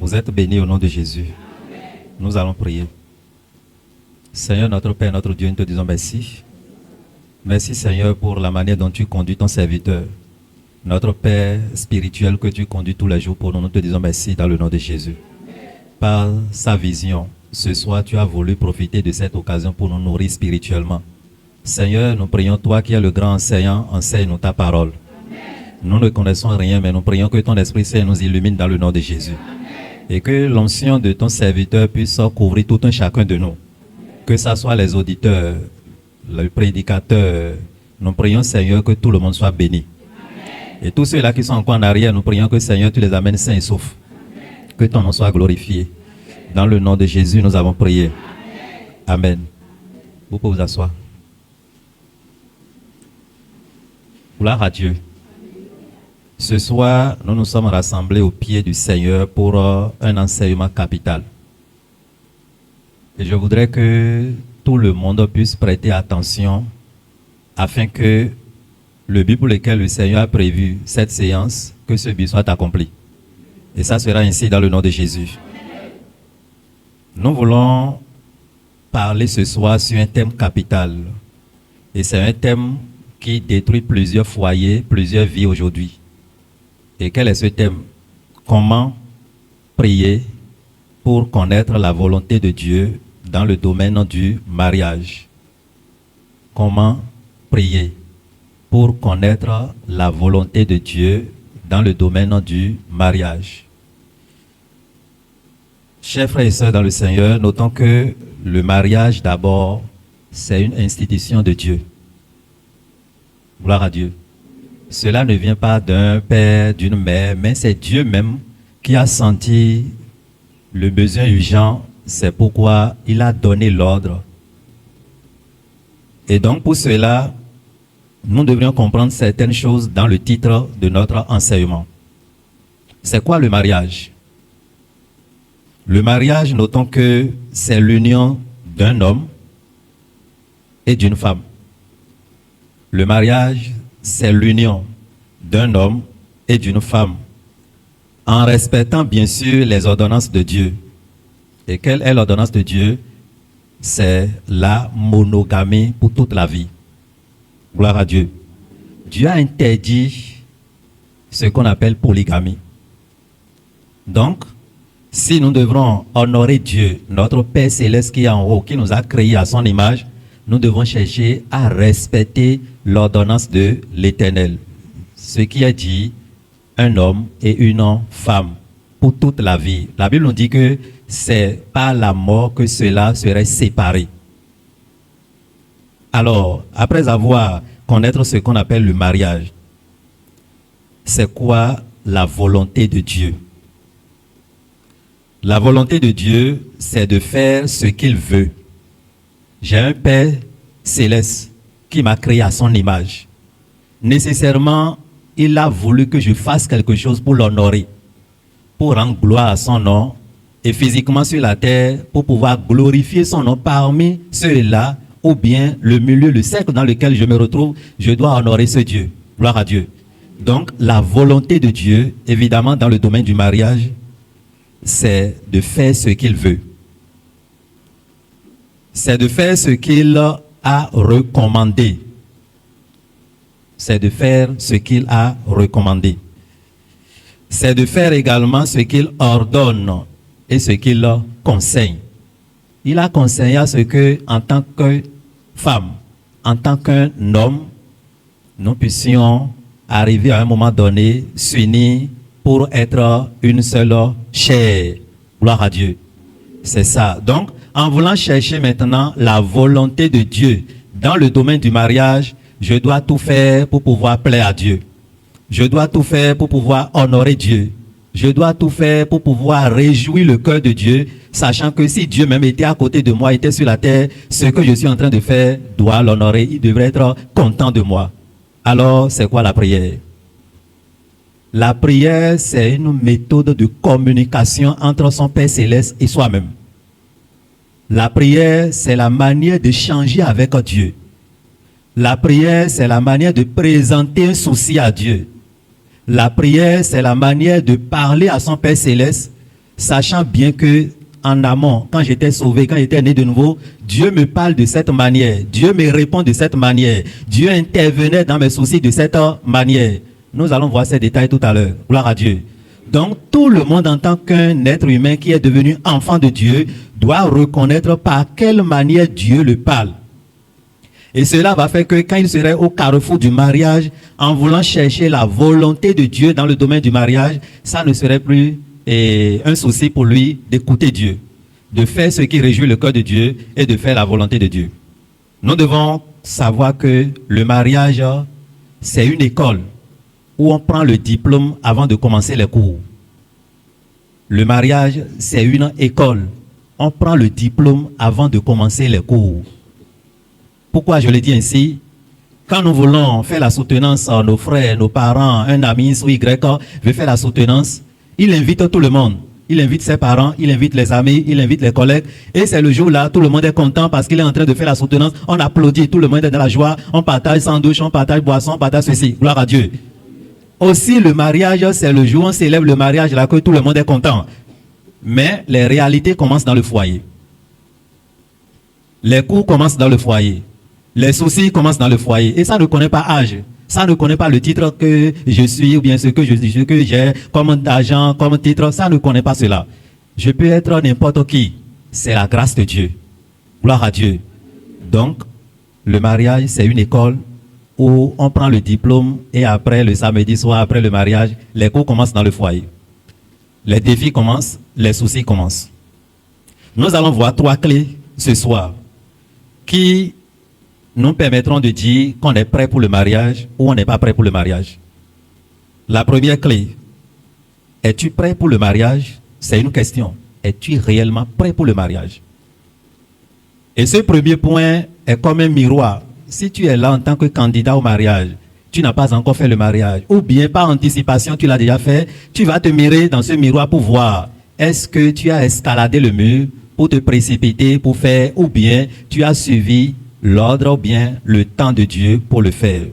Vous êtes bénis au nom de Jésus. Nous allons prier. Seigneur, notre Père, notre Dieu, nous te disons merci. Merci Seigneur pour la manière dont tu conduis ton serviteur. Notre Père spirituel que tu conduis tous les jours pour nous, nous te disons merci dans le nom de Jésus. Par sa vision, ce soir tu as voulu profiter de cette occasion pour nous nourrir spirituellement. Seigneur, nous prions toi qui es le grand enseignant, enseigne-nous ta parole. Nous ne connaissons rien, mais nous prions que ton Esprit Saint nous illumine dans le nom de Jésus. Et que l'onction de ton serviteur puisse couvrir tout un chacun de nous. Que ce soit les auditeurs, le prédicateur. Nous prions, Seigneur, que tout le monde soit béni. Et tous ceux-là qui sont encore en arrière, nous prions que, Seigneur, tu les amènes sains et saufs. Que ton nom soit glorifié. Dans le nom de Jésus, nous avons prié. Amen. Vous pouvez vous asseoir. Gloire à Dieu. Ce soir, nous nous sommes rassemblés au pied du Seigneur pour un enseignement capital. Et je voudrais que tout le monde puisse prêter attention afin que le but pour lequel le Seigneur a prévu cette séance, que ce but soit accompli. Et ça sera ainsi dans le nom de Jésus. Nous voulons parler ce soir sur un thème capital. Et c'est un thème qui détruit plusieurs foyers, plusieurs vies aujourd'hui. Et quel est ce thème? Comment prier pour connaître la volonté de Dieu dans le domaine du mariage? Comment prier pour connaître la volonté de Dieu dans le domaine du mariage? Chers frères et sœurs dans le Seigneur, notons que le mariage d'abord, c'est une institution de Dieu. Gloire à Dieu. Cela ne vient pas d'un père, d'une mère, mais c'est Dieu même qui a senti le besoin urgent. C'est pourquoi il a donné l'ordre. Et donc pour cela, nous devrions comprendre certaines choses dans le titre de notre enseignement. C'est quoi le mariage? Le mariage, notons que c'est l'union d'un homme et d'une femme. Le mariage, c'est l'union d'un homme et d'une femme, en respectant bien sûr les ordonnances de Dieu. Et quelle est l'ordonnance de Dieu? C'est la monogamie pour toute la vie. Gloire à Dieu. Dieu a interdit ce qu'on appelle polygamie. Donc, si nous devrons honorer Dieu, notre Père Céleste qui est en haut, qui nous a créés à son image, nous devons chercher à respecter l'ordonnance de l'Éternel. Ce qui est dit, un homme et une femme pour toute la vie. La Bible nous dit que c'est par la mort que cela serait séparé. Alors, après avoir connaître ce qu'on appelle le mariage, c'est quoi la volonté de Dieu? La volonté de Dieu, c'est de faire ce qu'il veut. J'ai un Père céleste qui m'a créé à son image. Nécessairement, il a voulu que je fasse quelque chose pour l'honorer, pour rendre gloire à son nom, et physiquement sur la terre, pour pouvoir glorifier son nom parmi ceux-là, ou bien le milieu, le cercle dans lequel je me retrouve, je dois honorer ce Dieu. Gloire à Dieu. Donc, la volonté de Dieu, évidemment, dans le domaine du mariage, c'est de faire ce qu'il veut. C'est de faire ce qu'il a recommandé. C'est de faire ce qu'il a recommandé. C'est de faire également ce qu'il ordonne et ce qu'il conseille. Il a conseillé à ce que, en tant que femme, en tant qu'un homme, nous puissions arriver à un moment donné, s'unir pour être une seule chair. Gloire à Dieu. C'est ça. Donc, en voulant chercher maintenant la volonté de Dieu dans le domaine du mariage, je dois tout faire pour pouvoir plaire à Dieu. Je dois tout faire pour pouvoir honorer Dieu. Je dois tout faire pour pouvoir réjouir le cœur de Dieu, sachant que si Dieu même était à côté de moi, était sur la terre, ce que je suis en train de faire doit l'honorer. Il devrait être content de moi. Alors, c'est quoi la prière? La prière, c'est une méthode de communication entre son Père Céleste et soi-même. La prière, c'est la manière d'échanger avec Dieu. La prière, c'est la manière de présenter un souci à Dieu. La prière, c'est la manière de parler à son Père Céleste sachant bien que en amont, quand j'étais sauvé, quand j'étais né de nouveau, Dieu me parle de cette manière, Dieu me répond de cette manière, Dieu intervenait dans mes soucis de cette manière. Nous allons voir ces détails tout à l'heure. Gloire à Dieu. Donc, tout le monde en tant qu'un être humain qui est devenu enfant de Dieu doit reconnaître par quelle manière Dieu le parle. Et cela va faire que quand il serait au carrefour du mariage, en voulant chercher la volonté de Dieu dans le domaine du mariage, ça ne serait plus un souci pour lui d'écouter Dieu, de faire ce qui réjouit le cœur de Dieu et de faire la volonté de Dieu. Nous devons savoir que le mariage, c'est une école où on prend le diplôme avant de commencer les cours. Le mariage, c'est une école. On prend le diplôme avant de commencer les cours. Pourquoi je le dis ainsi? Quand nous voulons faire la soutenance à nos frères, nos parents, un ami ou Y veut faire la soutenance, il invite tout le monde. Il invite ses parents, il invite les amis, il invite les collègues. Et c'est le jour-là, tout le monde est content parce qu'il est en train de faire la soutenance. On applaudit, tout le monde est dans la joie. On partage sandwich, on partage boisson, on partage ceci. Gloire à Dieu. Aussi, le mariage, c'est le jour où on célèbre le mariage là que tout le monde est content. Mais les réalités commencent dans le foyer. Les cours commencent dans le foyer. Les soucis commencent dans le foyer. Et ça ne connaît pas âge. Ça ne connaît pas le titre que je suis ou bien ce que j'ai comme agent, comme titre. Ça ne connaît pas cela. Je peux être n'importe qui. C'est la grâce de Dieu. Gloire à Dieu. Donc, le mariage, c'est une école où on prend le diplôme et après, le samedi soir, après le mariage, les cours commencent dans le foyer. Les défis commencent, les soucis commencent. Nous allons voir 3 clés ce soir qui nous permettront de dire qu'on est prêt pour le mariage ou on n'est pas prêt pour le mariage. La première clé, es-tu prêt pour le mariage? C'est une question. Es-tu réellement prêt pour le mariage? Et ce premier point est comme un miroir. Si tu es là en tant que candidat au mariage, tu n'as pas encore fait le mariage, ou bien par anticipation, tu l'as déjà fait, tu vas te mirer dans ce miroir pour voir, est-ce que tu as escaladé le mur pour te précipiter, pour faire, ou bien tu as suivi l'ordre ou bien le temps de Dieu pour le faire.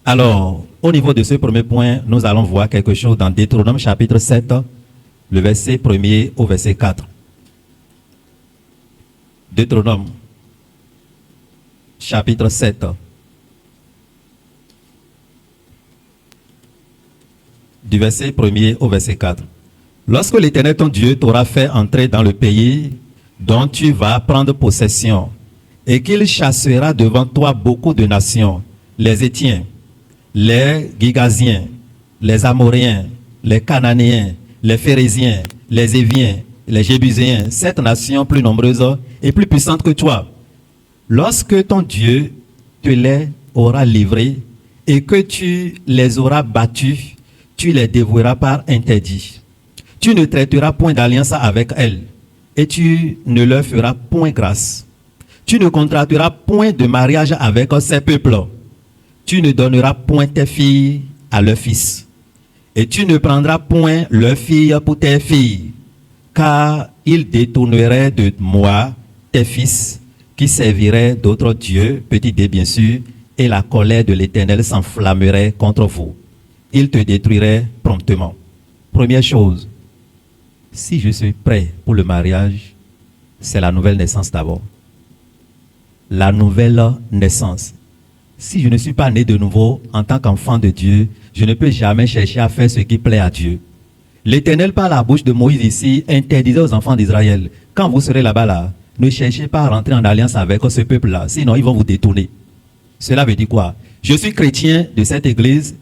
Alors, au niveau de ce premier point, nous allons voir quelque chose dans Deutéronome chapitre 7, le verset 1er au verset 4. Deutéronome chapitre 7. Du verset 1er au verset 4. Lorsque l'Éternel ton Dieu t'aura fait entrer dans le pays dont tu vas prendre possession, et qu'il chassera devant toi beaucoup de nations, les Hétiens, les Gigaziens, les Amoréens, les Cananéens, les Phérésiens, les Éviens, les Jébuséens, 7 nations plus nombreuses et plus puissantes que toi. Lorsque ton Dieu te les aura livrés et que tu les auras battus, tu les dévoueras par interdit. Tu ne traiteras point d'alliance avec elles et tu ne leur feras point grâce. Tu ne contracteras point de mariage avec ces peuples. Tu ne donneras point tes filles à leurs fils. Et tu ne prendras point leurs filles pour tes filles, car ils détourneraient de moi tes fils, qui serviraient d'autres dieux, petit d bien sûr, et la colère de l'Éternel s'enflammerait contre vous. Il te détruirait promptement. Première chose, si je suis prêt pour le mariage, c'est la nouvelle naissance d'abord. La nouvelle naissance. Si je ne suis pas né de nouveau en tant qu'enfant de Dieu, je ne peux jamais chercher à faire ce qui plaît à Dieu. L'Éternel, par la bouche de Moïse ici, interdisait aux enfants d'Israël, quand vous serez là-bas, là, ne cherchez pas à rentrer en alliance avec ce peuple-là, sinon ils vont vous détourner. Cela veut dire quoi? Je suis chrétien de cette église,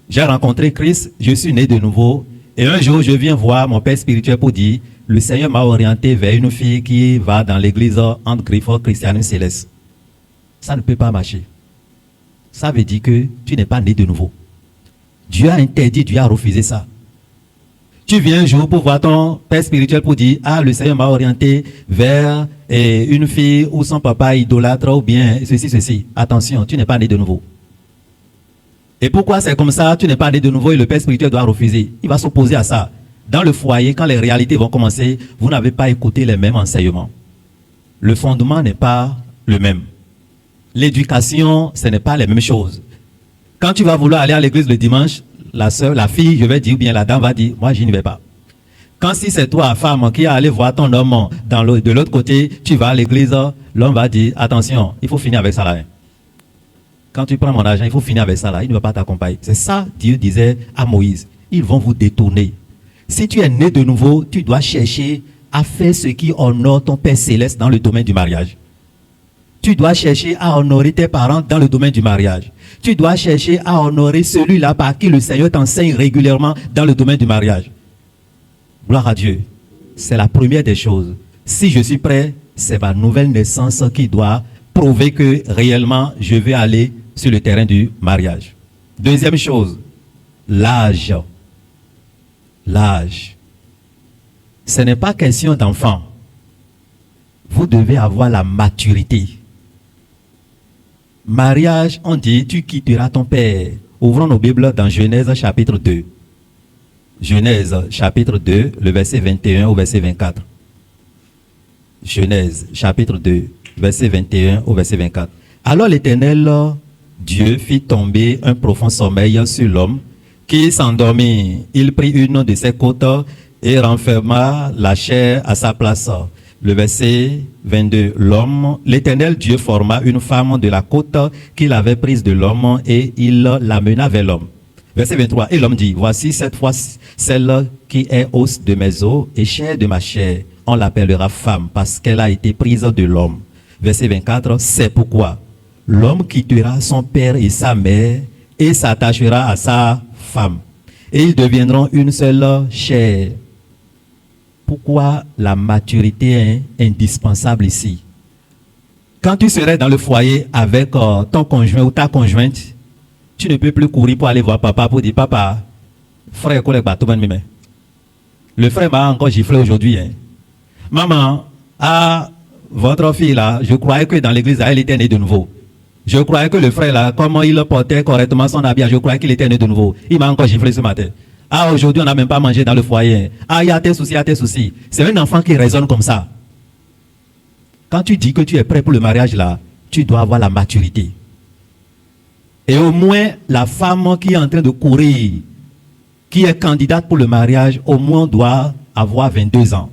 j'ai rencontré Christ, je suis né de nouveau, et un jour je viens voir mon père spirituel pour dire, le Seigneur m'a orienté vers une fille qui va dans l'église entre griffes Christianum Céleste. Ça ne peut pas marcher. Ça veut dire que tu n'es pas né de nouveau. Dieu a interdit, Dieu a refusé ça. Tu viens un jour pour voir ton père spirituel pour dire, ah, le Seigneur m'a orienté vers une fille ou son papa idolâtre ou bien ceci, ceci. Attention, tu n'es pas né de nouveau. Et pourquoi c'est comme ça, tu n'es pas né de nouveau et le père spirituel doit refuser? Il va s'opposer à ça. Dans le foyer, quand les réalités vont commencer, vous n'avez pas écouté les mêmes enseignements. Le fondement n'est pas le même. L'éducation, ce n'est pas les mêmes choses. Quand tu vas vouloir aller à l'église le dimanche, la soeur, la fille, je vais dire, ou bien la dame va dire, moi je n'y vais pas. Quand si c'est toi, femme, qui est allé voir ton homme de l'autre côté, tu vas à l'église, l'homme va dire, attention, il faut finir avec ça là. Quand tu prends mon argent, il faut finir avec ça là. Il ne va pas t'accompagner. C'est ça, Dieu disait à Moïse. Ils vont vous détourner. Si tu es né de nouveau, tu dois chercher à faire ce qui honore ton Père Céleste dans le domaine du mariage. Tu dois chercher à honorer tes parents dans le domaine du mariage. Tu dois chercher à honorer celui-là par qui le Seigneur t'enseigne régulièrement dans le domaine du mariage. Gloire à Dieu. C'est la première des choses. Si je suis prêt, c'est ma nouvelle naissance qui doit prouver que réellement je vais aller sur le terrain du mariage. Deuxième chose, l'âge. L'âge. Ce n'est pas question d'enfant. Vous devez avoir la maturité. Mariage, on dit, tu quitteras ton père. Ouvrons nos Bibles dans Genèse chapitre 2. Genèse chapitre 2, le verset 21 au verset 24. Genèse chapitre 2, verset 21 au verset 24. Alors l'Éternel Dieu fit tomber un profond sommeil sur l'homme qui s'endormit. Il prit une de ses côtes et renferma la chair à sa place. Le verset 22. L'Éternel Dieu forma une femme de la côte qu'il avait prise de l'homme et il l'amena vers l'homme. Verset 23. Et l'homme dit, voici cette fois celle qui est os de mes os et chair de ma chair. On l'appellera femme parce qu'elle a été prise de l'homme. Verset 24. C'est pourquoi l'homme quittera son père et sa mère et s'attachera à sa femme. Et ils deviendront une seule chair. Pourquoi la maturité est indispensable ici? Quand tu serais dans le foyer avec ton conjoint ou ta conjointe, tu ne peux plus courir pour aller voir papa pour dire, papa, frère, le frère m'a encore giflé aujourd'hui. Hein. Maman, votre fille là, je croyais que dans l'église, elle était née de nouveau. Je croyais que le frère là, comment il portait correctement son habillage, je croyais qu'il était né de nouveau. Il m'a encore giflé ce matin. Aujourd'hui, on n'a même pas mangé dans le foyer. Il y a tes soucis, il y a tes soucis. C'est un enfant qui raisonne comme ça. Quand tu dis que tu es prêt pour le mariage là, tu dois avoir la maturité. Et au moins, la femme qui est en train de courir, qui est candidate pour le mariage, au moins doit avoir 22 ans.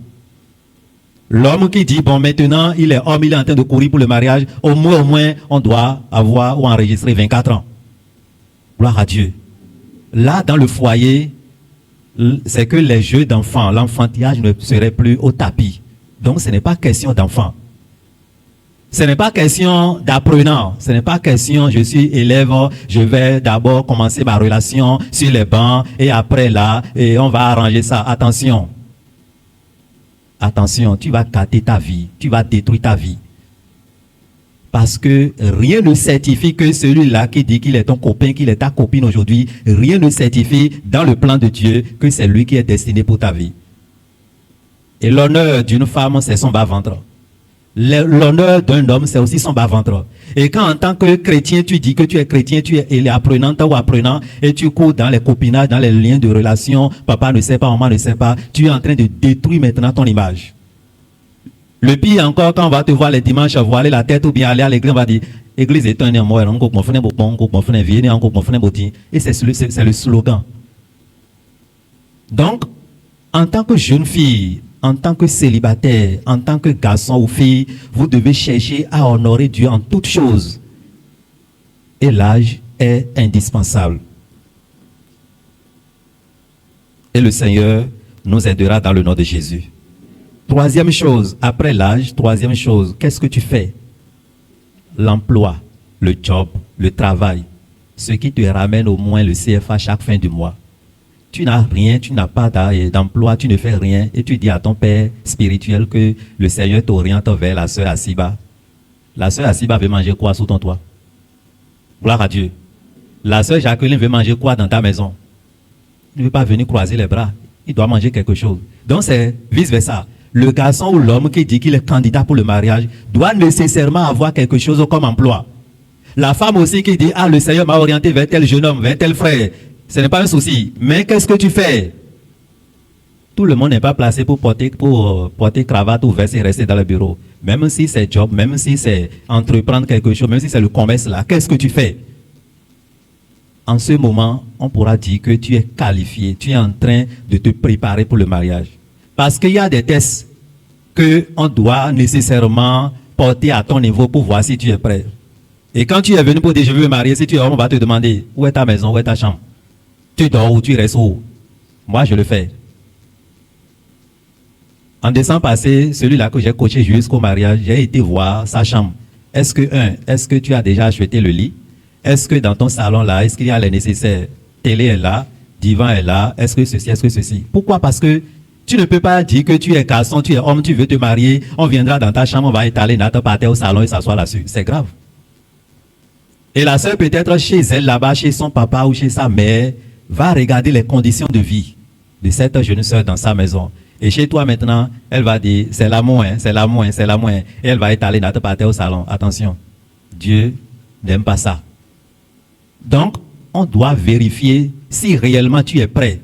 L'homme qui dit, bon, maintenant, il est homme, il est en train de courir pour le mariage, au moins, on doit avoir ou enregistrer 24 ans. Gloire à Dieu. Là, dans le foyer, c'est que les jeux d'enfants, l'enfantillage ne serait plus au tapis. Donc, ce n'est pas question d'enfant. Ce n'est pas question d'apprenant. Ce n'est pas question, je suis élève, je vais d'abord commencer ma relation sur les bancs et après là, et on va arranger ça. Attention. Attention, tu vas gâter ta vie. Tu vas détruire ta vie. Parce que rien ne certifie que celui-là qui dit qu'il est ton copain, qu'il est ta copine aujourd'hui, rien ne certifie dans le plan de Dieu que c'est lui qui est destiné pour ta vie. Et l'honneur d'une femme, c'est son bas-ventre. L'honneur d'un homme, c'est aussi son bas-ventre. Et quand en tant que chrétien, tu dis que tu es chrétien, tu es apprenante ou apprenant, et tu cours dans les copinages, dans les liens de relation, papa ne sait pas, maman ne sait pas, tu es en train de détruire maintenant ton image. Le pire encore, quand on va te voir les dimanches, voiler la tête ou bien aller à l'église, on va dire, église est un amour, et c'est le slogan. Donc, en tant que jeune fille, en tant que célibataire, en tant que garçon ou fille, vous devez chercher à honorer Dieu en toutes choses. Et l'âge est indispensable. Et le Seigneur nous aidera dans le nom de Jésus. Troisième chose, après l'âge, troisième chose, qu'est-ce que tu fais? L'emploi, le job, le travail, ce qui te ramène au moins le CFA chaque fin du mois. Tu n'as rien, tu n'as pas d'emploi, tu ne fais rien et tu dis à ton père spirituel que le Seigneur t'oriente vers la sœur Asiba. La sœur Asiba veut manger quoi sous ton toit? Gloire à Dieu. La sœur Jacqueline veut manger quoi dans ta maison? Il ne veut pas venir croiser les bras. Il doit manger quelque chose. Donc c'est vice-versa. Le garçon ou l'homme qui dit qu'il est candidat pour le mariage doit nécessairement avoir quelque chose comme emploi. La femme aussi qui dit, le Seigneur m'a orienté vers tel jeune homme, vers tel frère. Ce n'est pas un souci. Mais qu'est-ce que tu fais? Tout le monde n'est pas placé pour porter cravate ou veste et rester dans le bureau. Même si c'est job, même si c'est entreprendre quelque chose, même si c'est le commerce là, qu'est-ce que tu fais? En ce moment, on pourra dire que tu es qualifié, tu es en train de te préparer pour le mariage. Parce qu'il y a des tests qu'on doit nécessairement porter à ton niveau pour voir si tu es prêt. Et quand tu es venu pour dire je veux me marier, si tu es homme, on va te demander où est ta maison, où est ta chambre. Tu dors où, tu restes où. Moi, je le fais. En décembre passé, celui-là que j'ai coaché jusqu'au mariage, j'ai été voir sa chambre. Est-ce que tu as déjà acheté le lit? Est-ce que dans ton salon là, est-ce qu'il y a les nécessaires? Télé est là, divan est là, est-ce que ceci, est-ce que ceci? Pourquoi? Parce que tu ne peux pas dire que tu es garçon, tu es homme, tu veux te marier, on viendra dans ta chambre, on va étaler notre par terre au salon et s'asseoir là-dessus. C'est grave. Et la sœur peut-être chez elle là-bas, chez son papa ou chez sa mère, va regarder les conditions de vie de cette jeune sœur dans sa maison. Et chez toi maintenant, elle va dire, c'est la moins, c'est la moins, c'est la moins. Et elle va étaler notre par terre au salon. Attention, Dieu n'aime pas ça. Donc, on doit vérifier si réellement tu es prêt.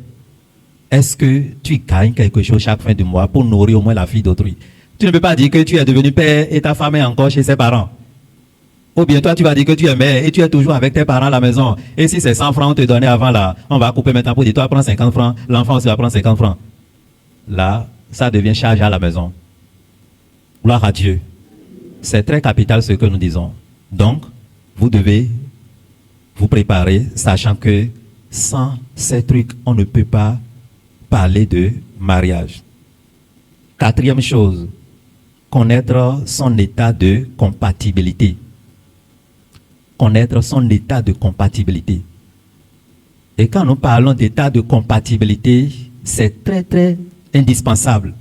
Est-ce que tu gagnes quelque chose chaque fin de mois pour nourrir au moins la fille d'autrui? Tu ne peux pas dire que tu es devenu père et ta femme est encore chez ses parents. Ou bien toi, tu vas dire que tu es mère et tu es toujours avec tes parents à la maison. Et si c'est 100 francs on te donnait avant là, on va couper maintenant pour dire toi prends 50 francs, l'enfant aussi va prendre 50 francs. Là, ça devient charge à la maison. Gloire à Dieu. C'est très capital ce que nous disons. Donc, vous devez vous préparer, sachant que sans ces trucs, on ne peut pas parler de mariage. Quatrième chose, connaître son état de compatibilité. Connaître son état de compatibilité. Et quand nous parlons d'état de compatibilité, c'est très indispensable.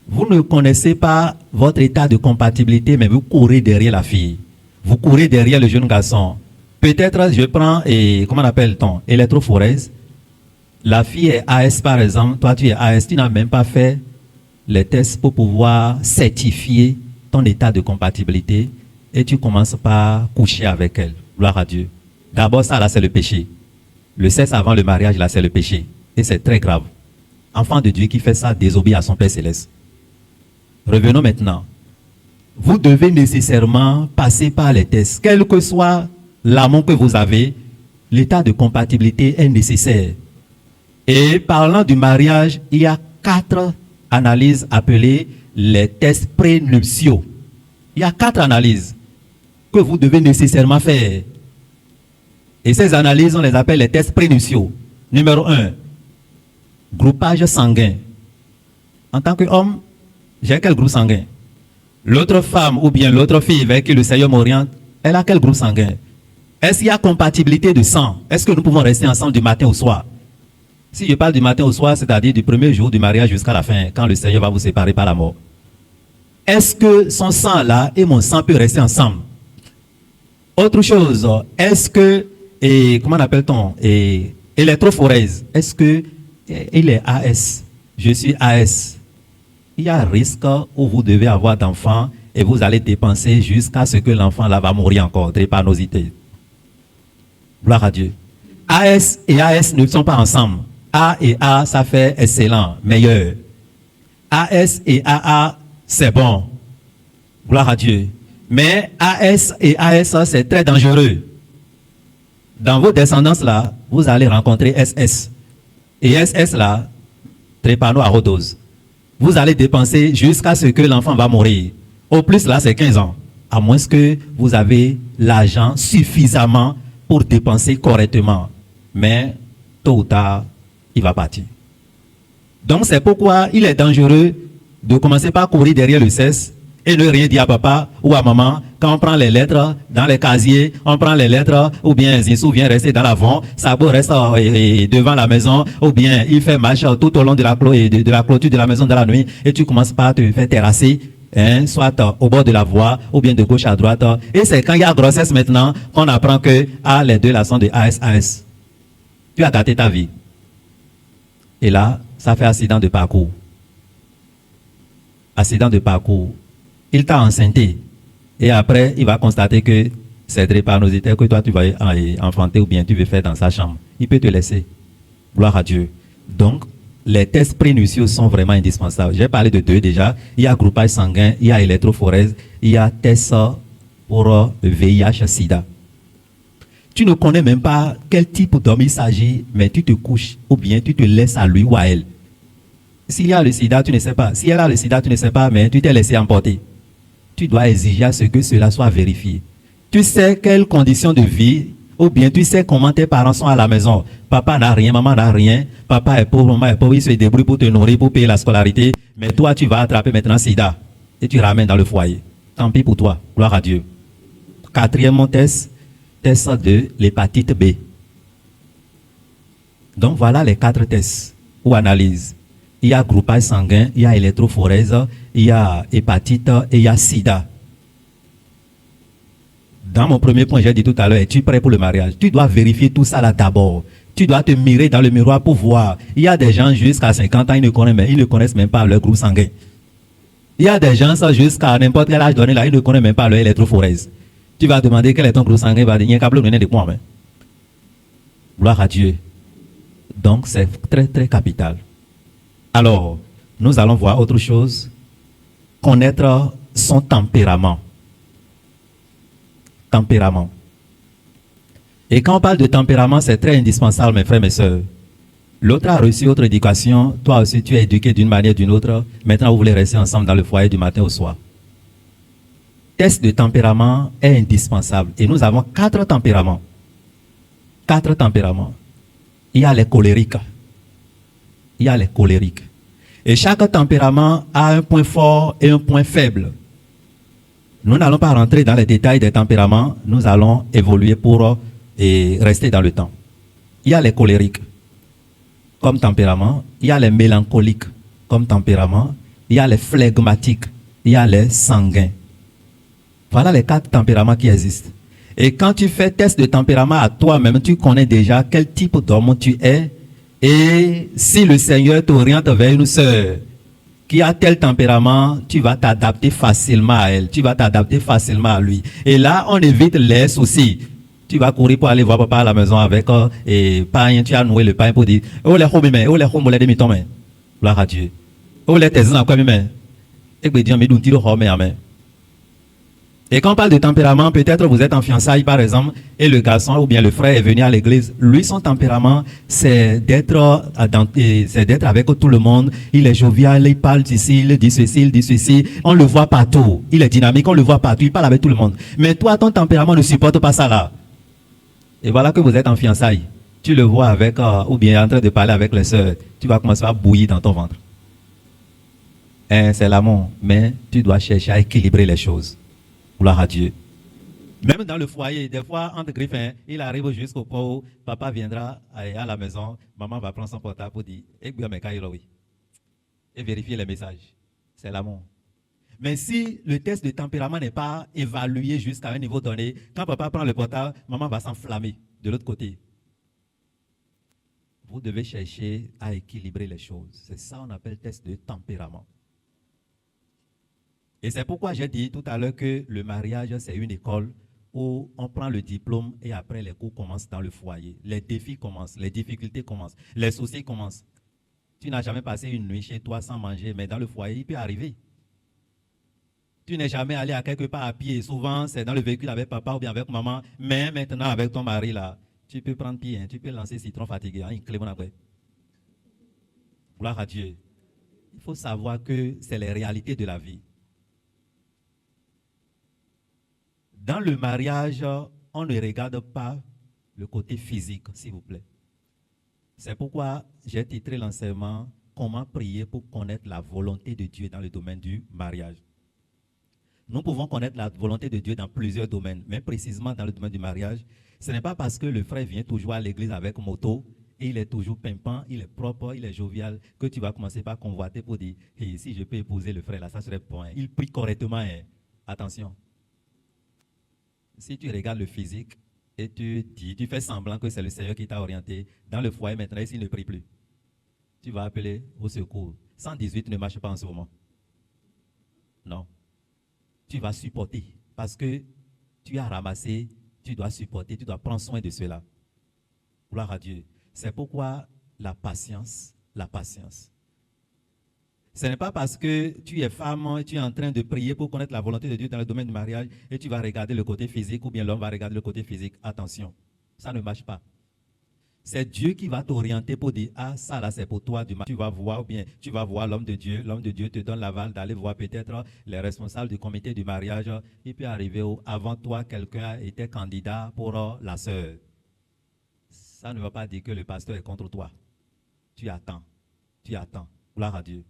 Vous ne connaissez pas votre état de compatibilité, mais vous courez derrière la fille. Vous courez derrière le jeune garçon. Peut-être, je prends, comment appelle-t-on, électrophorèse. La fille est AS par exemple, toi tu es AS, tu n'as même pas fait les tests pour pouvoir certifier ton état de compatibilité et tu commences par coucher avec elle. Gloire à Dieu. D'abord, ça là c'est le péché. Le sexe avant le mariage là c'est le péché. Et c'est très grave. Enfant de Dieu qui fait ça désobéit à son Père Céleste. Revenons maintenant. Vous devez nécessairement passer par les tests. Quel que soit l'amour que vous avez, l'état de compatibilité est nécessaire. Et parlant du mariage, il y a 4 analyses appelées les tests prénuptiaux. Il y a 4 analyses que vous devez nécessairement faire. Et ces analyses, on les appelle les tests prénuptiaux. Numéro 1, groupage sanguin. En tant qu'homme, j'ai quel groupe sanguin? L'autre femme ou bien l'autre fille avec qui le Seigneur m'oriente, elle a quel groupe sanguin? Est-ce qu'il y a compatibilité de sang? Est-ce que nous pouvons rester ensemble du matin au soir? Si je parle du matin au soir, c'est-à-dire du premier jour du mariage jusqu'à la fin, quand le Seigneur va vous séparer par la mort. Est-ce que son sang là et mon sang peuvent rester ensemble? Autre chose, est-ce que, comment appelle-t-on, électrophorèse, est-ce que il est AS? Je suis AS. Il y a un risque où vous devez avoir d'enfants et vous allez dépenser jusqu'à ce que l'enfant là va mourir encore, drépanocyté. Gloire à Dieu. AS et AS ne sont pas ensemble. A et A, ça fait excellent, meilleur. AS et AA, c'est bon. Gloire à Dieu. Mais AS et AS, c'est très dangereux. Dans vos descendances là, vous allez rencontrer SS. Et SS là, drépanoarodose. Vous allez dépenser jusqu'à ce que l'enfant va mourir. Au plus là, c'est 15 ans. À moins que vous avez l'argent suffisamment pour dépenser correctement. Mais tôt ou tard, il va partir. Donc c'est pourquoi il est dangereux de commencer par courir derrière le sexe et ne rien dire à papa ou à maman. Quand on prend les lettres dans les casiers, on prend les lettres, ou bien Zinsou vient rester dans l'avant, Sabo reste devant la maison, ou bien il fait marche tout au long de la clôture de la maison de la nuit, et tu commences par te faire terrasser, soit au bord de la voie, ou bien de gauche à droite. Et c'est quand il y a grossesse maintenant qu'on apprend que les deux là sont de AS. Tu as gâté ta vie. Et là, ça fait accident de parcours. Accident de parcours. Il t'a enceinté. Et après, il va constater que c'est drépanocytaire que toi tu vas enfanter ou bien tu veux faire dans sa chambre. Il peut te laisser. Gloire à Dieu. Donc, les tests prénuptiaux sont vraiment indispensables. J'ai parlé de 2 déjà. Il y a groupage sanguin, il y a électrophorèse, il y a test pour le VIH-Sida. Tu ne connais même pas quel type d'homme il s'agit, mais tu te couches ou bien tu te laisses à lui ou à elle. S'il y a le sida, tu ne sais pas. Si elle a le sida, tu ne sais pas, mais tu t'es laissé emporter. Tu dois exiger à ce que cela soit vérifié. Tu sais quelles conditions de vie, ou bien tu sais comment tes parents sont à la maison. Papa n'a rien, maman n'a rien, papa est pauvre, maman est pauvre, il se débrouille pour te nourrir, pour payer la scolarité, mais toi tu vas attraper maintenant sida et tu ramènes dans le foyer. Tant pis pour toi, gloire à Dieu. Quatrièmement test de l'hépatite B. Donc voilà les 4 tests ou analyses. Il y a groupage sanguin, il y a électrophorèse, il y a hépatite et il y a sida. Dans mon premier point, j'ai dit tout à l'heure, es-tu prêt pour le mariage? Tu dois vérifier tout ça là d'abord. Tu dois te mirer dans le miroir pour voir. Il y a des gens jusqu'à 50 ans, ils ne connaissent même pas leur groupe sanguin. Il y a des gens jusqu'à n'importe quel âge donné là, ils ne connaissent même pas leur électrophorèse. Tu vas demander quel est ton groupe sanguin, il va dire, il y a un câble de moi. Gloire à Dieu. Donc c'est très très capital. Alors, nous allons voir autre chose. Connaître son tempérament. Tempérament. Et quand on parle de tempérament, c'est très indispensable, mes frères, mes sœurs. L'autre a reçu autre éducation, toi aussi tu es éduqué d'une manière ou d'une autre. Maintenant, vous voulez rester ensemble dans le foyer du matin au soir. Test de tempérament est indispensable. Et nous avons 4 tempéraments. 4 tempéraments. Il y a les colériques. Il y a les colériques. Et chaque tempérament a un point fort et un point faible. Nous n'allons pas rentrer dans les détails des tempéraments. Nous allons évoluer pour rester dans le temps. Il y a les colériques comme tempérament. Il y a les mélancoliques comme tempérament. Il y a les flegmatiques. Il y a les sanguins. Voilà les 4 tempéraments qui existent. Et quand tu fais test de tempérament à toi-même, tu connais déjà quel type d'homme tu es. Et si le Seigneur t'oriente vers une sœur qui a tel tempérament, tu vas t'adapter facilement à elle. Tu vas t'adapter facilement à lui. Et là, on évite les soucis. Tu vas courir pour aller voir papa à la maison avec et pain. Tu as noué le pain pour dire oh les hommes, oh les hommes, les demi-tombes. Gloire à Dieu. Oh les tes quoi même. Et que Dieu me donne tiro homme amen. Et quand on parle de tempérament, peut-être vous êtes en fiançailles par exemple, et le garçon ou bien le frère est venu à l'église. Lui, son tempérament, c'est d'être avec tout le monde. Il est jovial, il parle d'ici, il dit ceci, il dit ceci. On le voit partout. Il est dynamique, on le voit partout, il parle avec tout le monde. Mais toi, ton tempérament ne supporte pas ça là. Et voilà que vous êtes en fiançailles. Tu le vois avec, ou bien en train de parler avec les sœurs. Tu vas commencer à bouillir dans ton ventre. C'est l'amour. Mais tu dois chercher à équilibrer les choses. Gloire à Dieu. Même dans le foyer, des fois, entre griffins, il arrive jusqu'au point où papa viendra à la maison, maman va prendre son portable pour dire et vérifier les messages. C'est l'amour. Mais si le test de tempérament n'est pas évalué jusqu'à un niveau donné, quand papa prend le portable, maman va s'enflammer de l'autre côté. Vous devez chercher à équilibrer les choses. C'est ça qu'on appelle test de tempérament. Et c'est pourquoi j'ai dit tout à l'heure que le mariage, c'est une école où on prend le diplôme et après les cours commencent dans le foyer. Les défis commencent, les difficultés commencent, les soucis commencent. Tu n'as jamais passé une nuit chez toi sans manger, mais dans le foyer, il peut arriver. Tu n'es jamais allé à quelque part à pied. Souvent, c'est dans le véhicule avec papa ou bien avec maman. Mais maintenant, avec ton mari, là, tu peux prendre pied, hein, tu peux lancer citron fatigué. Hein, gloire à Dieu. Il faut savoir que c'est les réalités de la vie. Dans le mariage, on ne regarde pas le côté physique, s'il vous plaît. C'est pourquoi j'ai titré l'enseignement « Comment prier pour connaître la volonté de Dieu dans le domaine du mariage ». Nous pouvons connaître la volonté de Dieu dans plusieurs domaines, mais précisément dans le domaine du mariage. Ce n'est pas parce que le frère vient toujours à l'église avec moto et il est toujours pimpant, il est propre, il est jovial, que tu vas commencer par convoiter pour dire hey, « si je peux épouser le frère là, ça serait bon. Hein. Il prie correctement. Hein. » Attention. Si tu regardes le physique et tu fais semblant que c'est le Seigneur qui t'a orienté, dans le foyer maintenant, s'il ne prie plus, tu vas appeler au secours. 118 ne marche pas en ce moment. Non. Tu vas supporter parce que tu as ramassé, tu dois supporter, tu dois prendre soin de cela. Gloire à Dieu. C'est pourquoi la patience. Ce n'est pas parce que tu es femme, tu es en train de prier pour connaître la volonté de Dieu dans le domaine du mariage et tu vas regarder le côté physique ou bien l'homme va regarder le côté physique. Attention, ça ne marche pas. C'est Dieu qui va t'orienter pour dire, ah, ça là, c'est pour toi. Tu vas voir, ou bien tu vas voir l'homme de Dieu. L'homme de Dieu te donne l'aval d'aller voir peut-être les responsables du comité du mariage. Il peut arriver où, avant toi, quelqu'un était candidat pour la sœur. Ça ne veut pas dire que le pasteur est contre toi. Tu attends. Tu attends. Gloire à Dieu.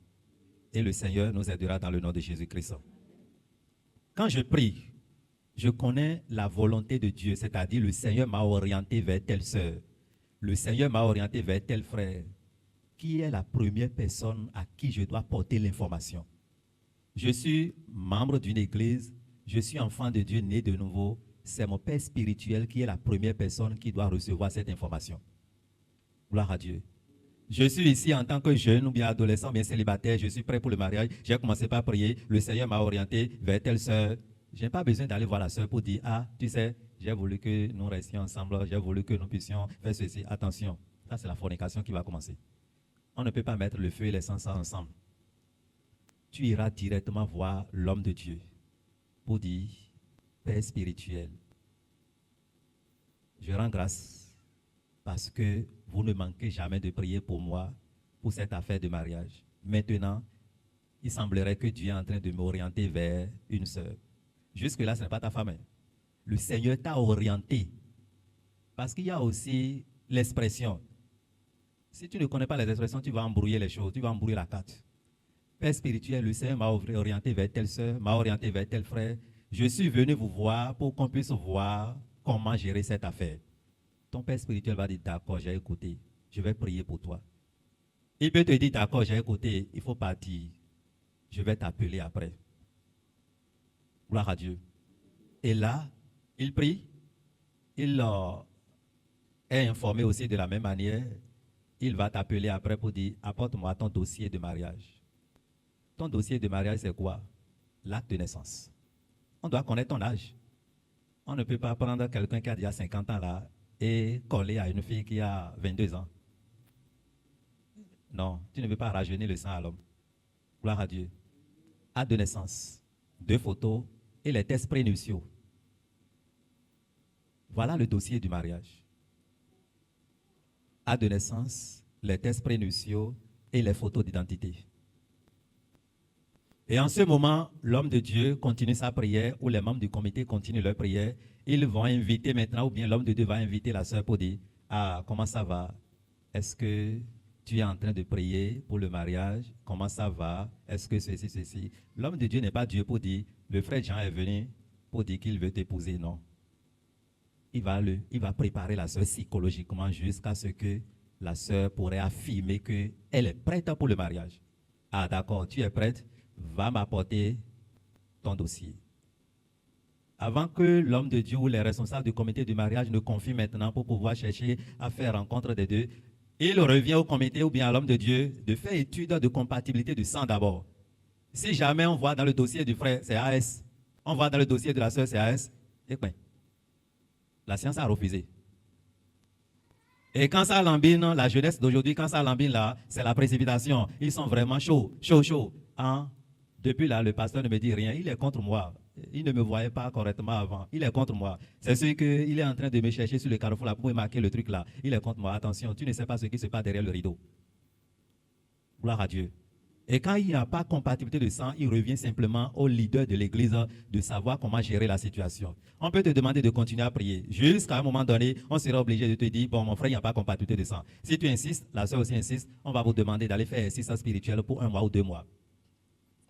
Et le Seigneur nous aidera dans le nom de Jésus-Christ. Quand je prie, je connais la volonté de Dieu, c'est-à-dire le Seigneur m'a orienté vers telle sœur. Le Seigneur m'a orienté vers tel frère. Qui est la première personne à qui je dois porter l'information? Je suis membre d'une église, je suis enfant de Dieu né de nouveau. C'est mon père spirituel qui est la première personne qui doit recevoir cette information. Gloire à Dieu. Je suis ici en tant que jeune ou bien adolescent, bien célibataire, je suis prêt pour le mariage. J'ai commencé par prier, le Seigneur m'a orienté vers telle sœur. Je n'ai pas besoin d'aller voir la sœur pour dire, ah, tu sais, j'ai voulu que nous restions ensemble, j'ai voulu que nous puissions faire ceci. Attention, ça c'est la fornication qui va commencer. On ne peut pas mettre le feu et l'essence ensemble. Tu iras directement voir l'homme de Dieu pour dire, Père spirituel, je rends grâce parce que vous ne manquez jamais de prier pour moi, pour cette affaire de mariage. Maintenant, il semblerait que Dieu est en train de m'orienter vers une sœur. Jusque-là, ce n'est pas ta femme. Le Seigneur t'a orienté. Parce qu'il y a aussi l'expression. Si tu ne connais pas les expressions, tu vas embrouiller les choses, tu vas embrouiller la carte. Père spirituel, le Seigneur m'a orienté vers telle sœur, m'a orienté vers tel frère. Je suis venu vous voir pour qu'on puisse voir comment gérer cette affaire. Ton père spirituel va dire, d'accord, j'ai écouté, je vais prier pour toi. Il peut te dire, d'accord, j'ai écouté, il faut partir. Je vais t'appeler après. Gloire à Dieu. Et là, il prie, il est informé aussi de la même manière. Il va t'appeler après pour dire, apporte-moi ton dossier de mariage. Ton dossier de mariage, c'est quoi? L'acte de naissance. On doit connaître ton âge. On ne peut pas prendre quelqu'un qui a déjà 50 ans là et coller à une fille qui a 22 ans. Non, tu ne veux pas rajeunir le sang à l'homme. Gloire à Dieu. Acte de naissance, 2 photos et les tests prénuptiaux. Voilà le dossier du mariage. Acte de naissance, les tests prénuptiaux et les photos d'identité. Et en ce moment, l'homme de Dieu continue sa prière ou les membres du comité continuent leur prière. Ils vont inviter maintenant, ou bien l'homme de Dieu va inviter la sœur pour dire, ah, comment ça va? Est-ce que tu es en train de prier pour le mariage? Comment ça va? Est-ce que ceci? L'homme de Dieu n'est pas Dieu pour dire, le frère Jean est venu pour dire qu'il veut t'épouser. Non. Il va préparer la sœur psychologiquement jusqu'à ce que la sœur pourrait affirmer qu'elle est prête pour le mariage. Ah, d'accord, tu es prête? Va m'apporter ton dossier. Avant que l'homme de Dieu ou les responsables du comité du mariage ne confient maintenant pour pouvoir chercher à faire rencontre des deux, il revient au comité ou bien à l'homme de Dieu de faire étude de compatibilité du sang d'abord. Si jamais on voit dans le dossier du frère, c'est AS, on voit dans le dossier de la sœur, c'est AS, et quoi? La science a refusé. Et quand ça lambine, la jeunesse d'aujourd'hui, quand ça lambine là, c'est la précipitation. Ils sont vraiment chauds. Hein? Depuis là, le pasteur ne me dit rien. Il est contre moi. Il ne me voyait pas correctement avant. Il est contre moi. C'est sûr qu'il est en train de me chercher sur le carrefour là pour me marquer le truc là. Il est contre moi. Attention, tu ne sais pas ce qui se passe derrière le rideau. Gloire à Dieu. Et quand il n'y a pas compatibilité de sang, il revient simplement au leader de l'église de savoir comment gérer la situation. On peut te demander de continuer à prier. Jusqu'à un moment donné, on sera obligé de te dire, bon, mon frère, il n'y a pas compatibilité de sang. Si tu insistes, la soeur aussi insiste, on va vous demander d'aller faire exercice spirituel pour 1 mois ou 2 mois.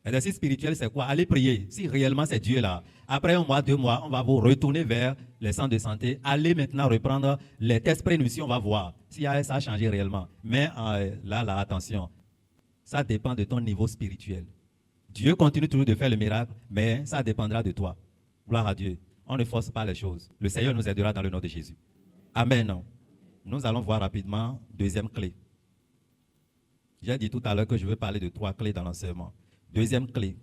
L'exercice spirituel, c'est quoi? Aller prier. Si réellement c'est Dieu là. Après 1 mois, 2 mois, on va vous retourner vers les centres de santé. Allez maintenant reprendre les tests prénuptiaux, on va voir si ça a changé réellement. Mais là, attention. Ça dépend de ton niveau spirituel. Dieu continue toujours de faire le miracle, mais ça dépendra de toi. Gloire à Dieu. On ne force pas les choses. Le Seigneur nous aidera dans le nom de Jésus. Amen. Nous allons voir rapidement deuxième clé. J'ai dit tout à l'heure que je veux parler de 3 clés dans l'enseignement. Deuxième clé.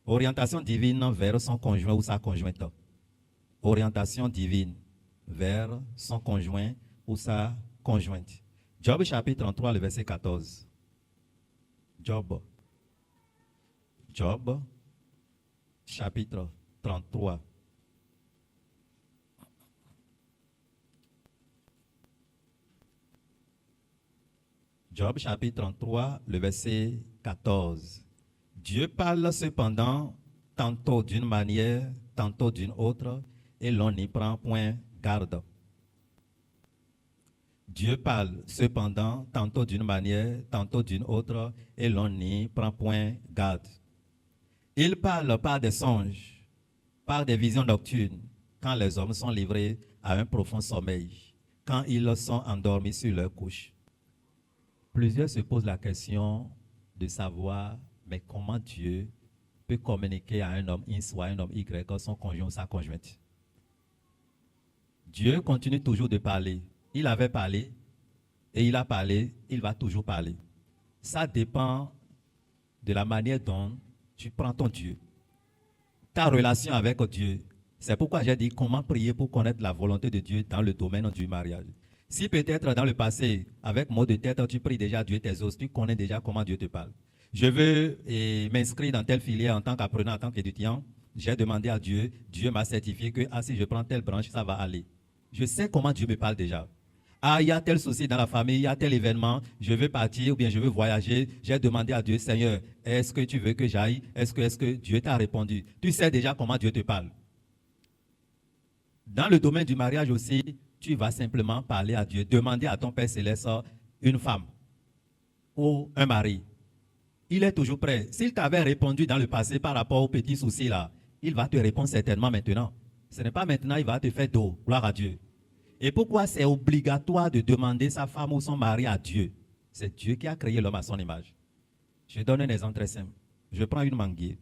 Orientation divine vers son conjoint ou sa conjointe. Orientation divine vers son conjoint ou sa conjointe. Job chapitre 33, le verset 14. Job, chapitre 33. Job chapitre 33, le verset 14. Dieu parle cependant tantôt d'une manière, tantôt d'une autre, et l'on n'y prend point garde. Dieu parle cependant tantôt d'une manière, tantôt d'une autre, et l'on n'y prend point garde. Il parle par des songes, par des visions nocturnes, quand les hommes sont livrés à un profond sommeil, quand ils sont endormis sur leur couche. Plusieurs se posent la question de savoir, mais comment Dieu peut communiquer à un homme X ou à un homme Y, son conjoint ou sa conjointe. Dieu continue toujours de parler. Il avait parlé et il a parlé, il va toujours parler. Ça dépend de la manière dont tu prends ton Dieu. Ta relation avec Dieu. C'est pourquoi j'ai dit comment prier pour connaître la volonté de Dieu dans le domaine du mariage. Si peut-être dans le passé, avec mot de tête, tu pries déjà Dieu tes os, tu connais déjà comment Dieu te parle. Je veux m'inscrire dans telle filière en tant qu'apprenant, en tant qu'étudiant. J'ai demandé à Dieu, Dieu m'a certifié que si je prends telle branche, ça va aller. Je sais comment Dieu me parle déjà. Ah, il y a tel souci dans la famille, il y a tel événement, je veux partir ou bien je veux voyager. J'ai demandé à Dieu, Seigneur, est-ce que tu veux que j'aille? Est-ce que Dieu t'a répondu? Tu sais déjà comment Dieu te parle. Dans le domaine du mariage aussi, tu vas simplement parler à Dieu, demander à ton Père Céleste une femme ou un mari. Il est toujours prêt. S'il t'avait répondu dans le passé par rapport aux petits soucis là, il va te répondre certainement maintenant. Ce n'est pas maintenant, il va te faire dos. Gloire à Dieu. Et pourquoi c'est obligatoire de demander sa femme ou son mari à Dieu? C'est Dieu qui a créé l'homme à son image. Je donne un exemple très simple. Je prends une mangue. Et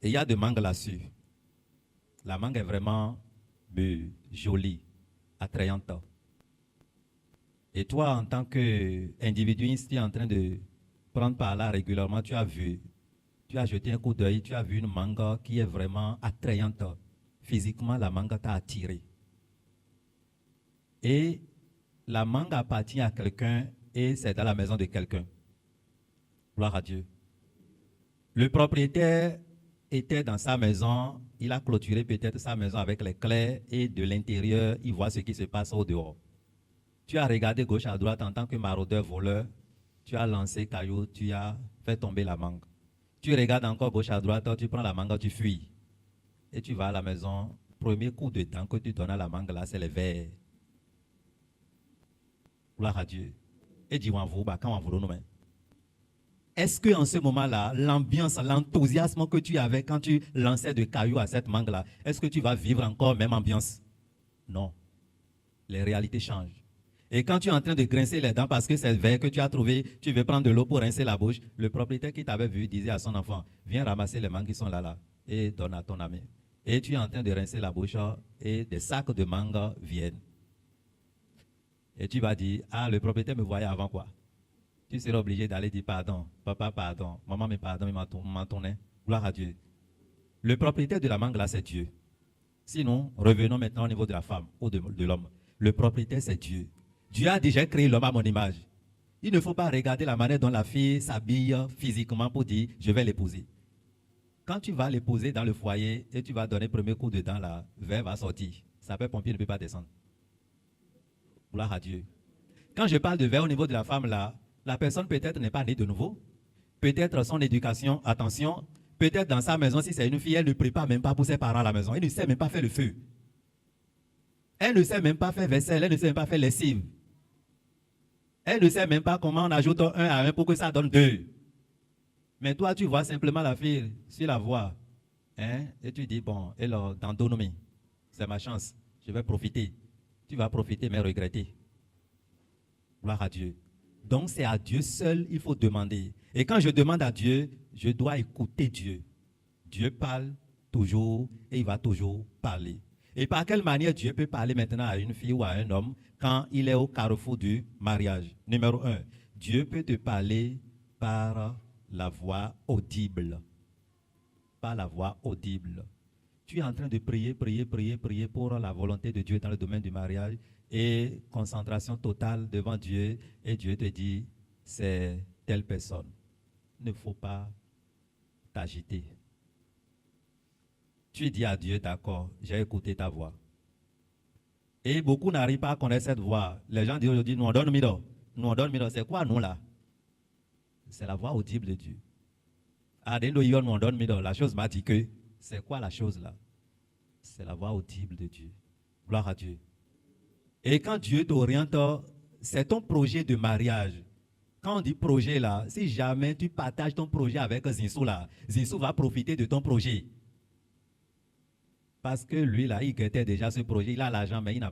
il y a de mangue là-dessus. La mangue est vraiment jolie, attrayante. Et toi, en tant qu'individu, tu es en train de prendre par là régulièrement, tu as vu, tu as jeté un coup d'œil, tu as vu une mangue qui est vraiment attrayante. Physiquement, la mangue t'a attiré. Et la mangue appartient à quelqu'un et c'est dans la maison de quelqu'un. Gloire à Dieu. Le propriétaire était dans sa maison, il a clôturé peut-être sa maison avec les clés et de l'intérieur, il voit ce qui se passe au dehors. Tu as regardé gauche à droite en tant que maraudeur, voleur, tu as lancé caillou, tu as fait tomber la mangue. Tu regardes encore gauche à droite, tu prends la mangue, tu fuis. Et tu vas à la maison, premier coup de dent que tu donnes à la mangue là, c'est les verres. Gloire à Dieu. Et dis-moi, quand on vous nous. Est-ce qu'en ce moment-là, l'ambiance, l'enthousiasme que tu avais quand tu lançais de cailloux à cette mangue-là, est-ce que tu vas vivre encore même ambiance? Non. Les réalités changent. Et quand tu es en train de grincer les dents parce que c'est le verre que tu as trouvé, tu veux prendre de l'eau pour rincer la bouche, le propriétaire qui t'avait vu disait à son enfant, viens ramasser les mangues qui sont là et donne à ton ami. Et tu es en train de rincer la bouche et des sacs de mangue viennent. Et tu vas dire, le propriétaire me voyait avant quoi? Tu seras obligé d'aller dire pardon, papa pardon, maman me pardonne, il m'a tourné. Gloire à Dieu. Le propriétaire de la mangue là, c'est Dieu. Sinon, revenons maintenant au niveau de la femme ou de l'homme. Le propriétaire, c'est Dieu. Dieu a déjà créé l'homme à mon image. Il ne faut pas regarder la manière dont la fille s'habille physiquement pour dire, je vais l'épouser. Quand tu vas l'épouser dans le foyer et tu vas donner le premier coup de dent là, le verre va sortir. Sapeur-pompier ne peut pas descendre. Gloire à Dieu. Quand je parle de verre au niveau de la femme là, la personne peut-être n'est pas née de nouveau. Peut-être son éducation, attention, peut-être dans sa maison, si c'est une fille, elle ne prépare même pas pour ses parents à la maison. Elle ne sait même pas faire le feu. Elle ne sait même pas faire vaisselle, elle ne sait même pas faire lessive. Elle ne sait même pas comment on ajoute 1 à 1 pour que ça donne 2. Mais toi, tu vois simplement la fille sur la voie. Et tu dis, bon, elle dans d'autonomie. C'est ma chance. Je vais profiter. Tu vas profiter, mais regretter. Gloire à Dieu. Donc, c'est à Dieu seul il faut demander. Et quand je demande à Dieu, je dois écouter Dieu. Dieu parle toujours et il va toujours parler. Et par quelle manière Dieu peut parler maintenant à une fille ou à un homme quand il est au carrefour du mariage? Numéro 1, Dieu peut te parler par la voix audible. Par la voix audible. Tu es en train de prier pour la volonté de Dieu dans le domaine du mariage et concentration totale devant Dieu et Dieu te dit, c'est telle personne. Il ne faut pas t'agiter. Tu dis à Dieu, d'accord, j'ai écouté ta voix. Et beaucoup n'arrivent pas à connaître cette voix. Les gens disent aujourd'hui, nous on donne mido. nous on donne, c'est quoi nous là? C'est la voix audible de Dieu. La chose m'a dit que c'est quoi la chose là? C'est la voix audible de Dieu. Gloire à Dieu. Et quand Dieu t'oriente, c'est ton projet de mariage. Quand on dit projet là, si jamais tu partages ton projet avec Zinsou là, Zinsou va profiter de ton projet. Parce que lui là, il guettait déjà ce projet, il a l'argent, mais il n'a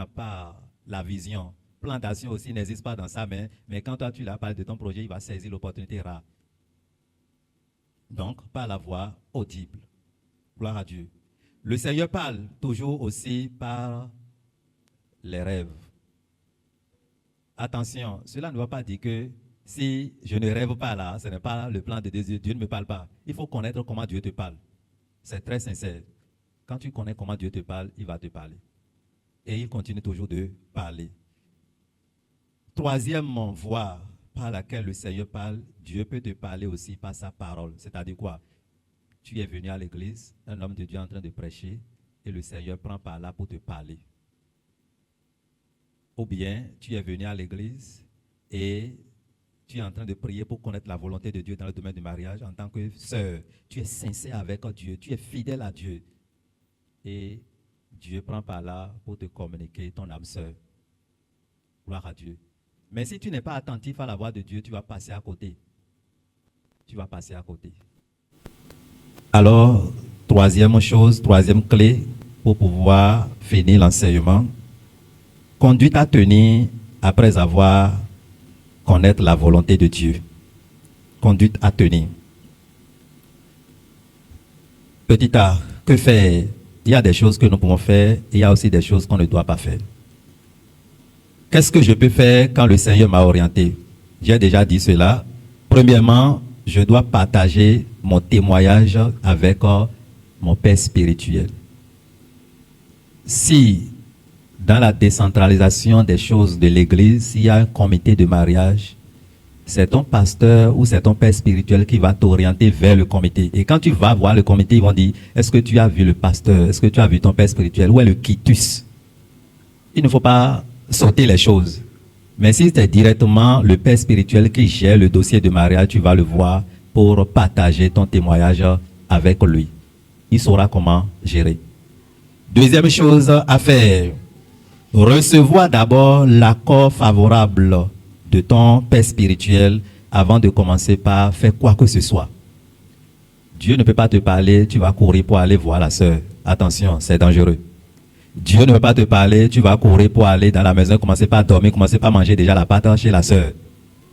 pas la vision. Plantation aussi n'existe pas dans sa main, mais quand toi tu lui parles de ton projet, il va saisir l'opportunité rare. Donc, par la voix audible. Gloire à Dieu. Le Seigneur parle toujours aussi par les rêves. Attention, cela ne va pas dire que si je ne rêve pas là, ce n'est pas le plan de Dieu, Dieu ne me parle pas. Il faut connaître comment Dieu te parle. C'est très sincère. Quand tu connais comment Dieu te parle, il va te parler. Et il continue toujours de parler. Troisième voie par laquelle le Seigneur parle, Dieu peut te parler aussi par sa parole. C'est-à-dire quoi? Tu es venu à l'église, un homme de Dieu est en train de prêcher, et le Seigneur prend par là pour te parler. Ou bien, tu es venu à l'église et tu es en train de prier pour connaître la volonté de Dieu dans le domaine du mariage en tant que sœur. Tu es sincère avec Dieu, tu es fidèle à Dieu. Et Dieu prend par là pour te communiquer ton âme sœur. Gloire à Dieu. Mais si tu n'es pas attentif à la voix de Dieu, tu vas passer à côté. Tu vas passer à côté. Alors, troisième clé pour pouvoir finir l'enseignement. Conduite à tenir après avoir connaître la volonté de Dieu. Conduite à tenir. Petit A, que faire? Il y a des choses que nous pouvons faire, et il y a aussi des choses qu'on ne doit pas faire. Qu'est-ce que je peux faire quand le Seigneur m'a orienté? J'ai déjà dit cela. Premièrement, je dois partager mon témoignage avec mon père spirituel. Si, dans la décentralisation des choses de l'Église, il y a un comité de mariage, c'est ton pasteur ou c'est ton père spirituel qui va t'orienter vers le comité. Et quand tu vas voir le comité, ils vont dire, est-ce que tu as vu le pasteur? Est-ce que tu as vu ton père spirituel? Où est le quitus? Il ne faut pas sauter les choses. Mais si c'est directement le père spirituel qui gère le dossier de mariage, tu vas le voir pour partager ton témoignage avec lui. Il saura comment gérer. Deuxième chose à faire, recevoir d'abord l'accord favorable de ton père spirituel avant de commencer par faire quoi que ce soit. Dieu ne peut pas te parler, tu vas courir pour aller voir la sœur. Attention, c'est dangereux. Dieu ne peut pas te parler, tu vas courir pour aller dans la maison, commencer par dormir, commencer par manger déjà la pâte chez la sœur.